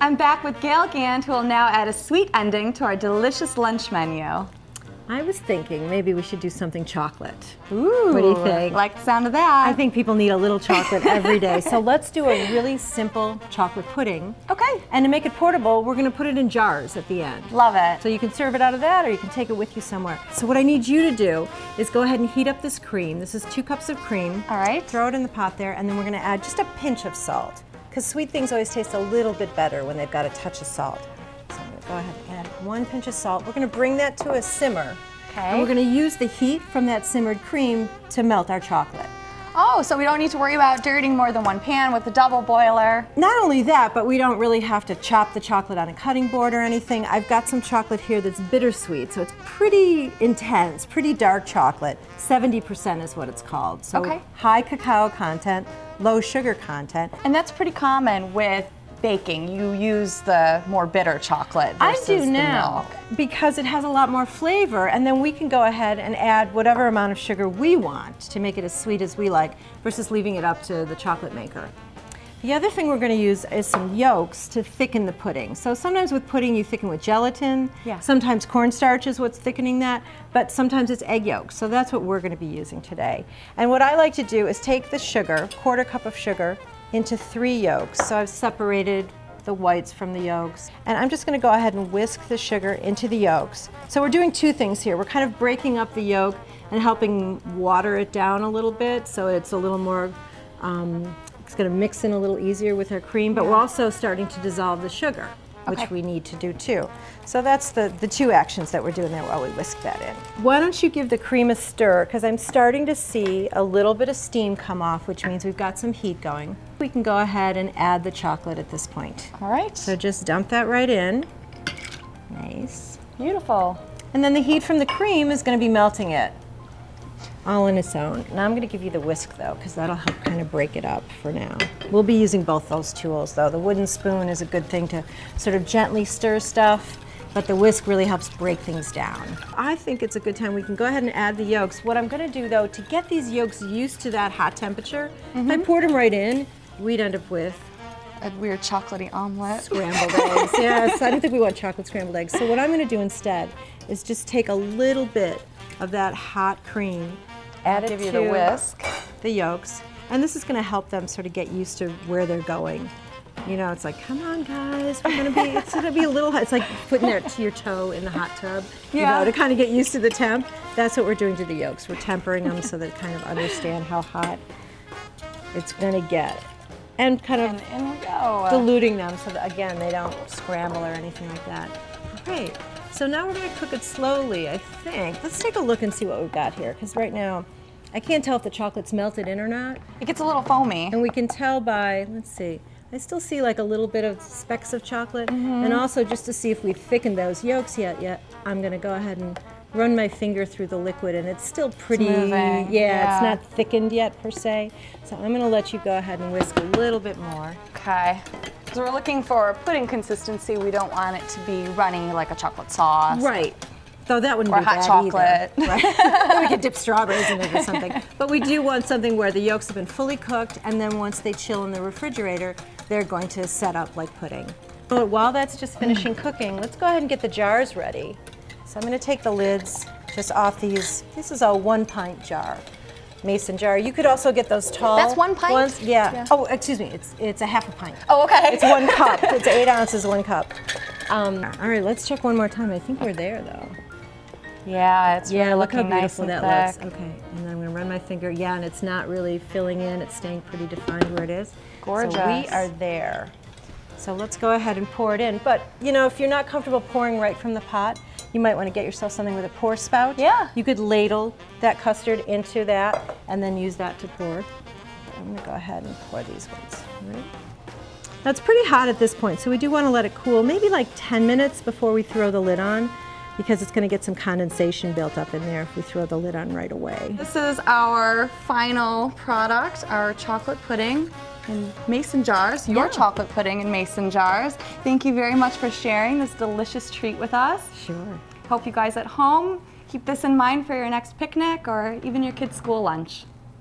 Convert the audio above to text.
I'm back with Gale Gand, who will now add a sweet ending to our delicious lunch menu. I was thinking maybe we should do something chocolate. Ooh, what do you think? Like the sound of that. I think people need a little chocolate every day. So let's do a really simple chocolate pudding. Okay. And to make it portable, we're going to put it in jars at the end. Love it. So you can serve it out of that or you can take it with you somewhere. So what I need you to do is go ahead and heat up this cream. This is 2 cups of cream. All right. Throw it in the pot there, and then we're going to add just a pinch of salt, because sweet things always taste a little bit better when they've got a touch of salt. So I'm going to go ahead and add 1 pinch of salt. We're going to bring that to a simmer. Okay. And we're going to use the heat from that simmered cream to melt our chocolate. Oh, so we don't need to worry about dirtying more than 1 pan with the double boiler. Not only that, but we don't really have to chop the chocolate on a cutting board or anything. I've got some chocolate here that's bittersweet, so it's pretty intense, pretty dark chocolate. 70% is what it's called. So okay. High cacao content, low sugar content. And that's pretty common with baking. You use the more bitter chocolate versus I do the now, milk. because it has a lot more flavor, and then we can go ahead and add whatever amount of sugar we want to make it as sweet as we like, versus leaving it up to the chocolate maker. The other thing we're going to use is some yolks to thicken the pudding. So sometimes with pudding you thicken with gelatin, Yeah. sometimes cornstarch is what's thickening that, but sometimes it's egg yolks. So that's what we're going to be using today. And what I like to do is take the sugar, 1/4 cup of sugar, into 3 yolks. So I've separated the whites from the yolks. And I'm just going to go ahead and whisk the sugar into the yolks. So we're doing 2 things here. We're kind of breaking up the yolk and helping water it down a little bit so it's a little more, it's going to mix in a little easier with our cream, but we're also starting to dissolve the sugar, which Okay. we need to do too. So that's the 2 actions that we're doing there while we whisk that in. Why don't you give the cream a stir, because I'm starting to see a little bit of steam come off, which means we've got some heat going. We can go ahead and add the chocolate at this point. All right. So just dump that right in. Nice. Beautiful. And then the heat from the cream is going to be melting it all on its own. Now I'm going to give you the whisk though, because that'll help kind of break it up for now. We'll be using both those tools though. The wooden spoon is a good thing to sort of gently stir stuff, but the whisk really helps break things down. I think it's a good time we can go ahead and add the yolks. What I'm going to do though, to get these yolks used to that hot temperature, if I poured them right in, we'd end up with A weird chocolatey omelet. scrambled eggs. Yes, I don't think we want chocolate scrambled eggs. So what I'm going to do instead is just take a little bit of that hot cream, add it Give to you the whisk. the yolks, and this is going to help them sort of get used to where they're going. You know, it's like, come on guys, we're going to be, it's going to be a little hot. It's like putting your toe in the hot tub, you know, to kind of get used to the temp. That's what we're doing to the yolks. We're tempering them so they kind of understand how hot it's going to get. And kind of And we go. diluting them so that, again, they don't scramble or anything like that. Great. So now we're going to cook it slowly, I think. Let's take a look and see what we've got here, because right now I can't tell if the chocolate's melted in or not. It gets a little foamy. And we can tell by, let's see, I still see like a little bit of specks of chocolate. And also just to see if we've thickened those yolks yet, I'm going to go ahead and run my finger through the liquid, and it's still pretty, moving. yeah, it's not thickened yet per se. So I'm going to let you go ahead and whisk a little bit more. Okay. So we're looking for pudding consistency. We don't want it to be runny like a chocolate sauce. Right. Though that wouldn't Or be hot bad chocolate. either. Right. We could dip strawberries in it or something. But we do want something where the yolks have been fully cooked, and then once they chill in the refrigerator, they're going to set up like pudding. But while that's just finishing cooking, let's go ahead and get the jars ready. So I'm going to take the lids just off these. This is a 1 pint jar, mason jar. You could also get those tall That's 1 pint? ones. Yeah. Oh, excuse me. It's a half a pint. Oh, okay. It's 1 cup. It's 8 ounces, 1 cup. All right, let's check one more time. I think we're there though. Yeah, it's really look how looking beautiful nice and that thick. looks. Okay, and then I'm gonna run my finger. Yeah, and it's not really filling in. It's staying pretty defined where it is. Gorgeous. So we are there. So let's go ahead and pour it in. But you know, if you're not comfortable pouring right from the pot, you might want to get yourself something with a pour spout. Yeah. You could ladle that custard into that and then use that to pour. I'm gonna go ahead and pour these ones. All right. Now it's pretty hot at this point, so we do want to let it cool, maybe like 10 minutes before we throw the lid on, because it's going to get some condensation built up in there if we throw the lid on right away. This is our final product, our chocolate pudding in mason jars, your chocolate pudding in mason jars. Thank you very much for sharing this delicious treat with us. Sure. Hope you guys at home keep this in mind for your next picnic or even your kids' school lunch.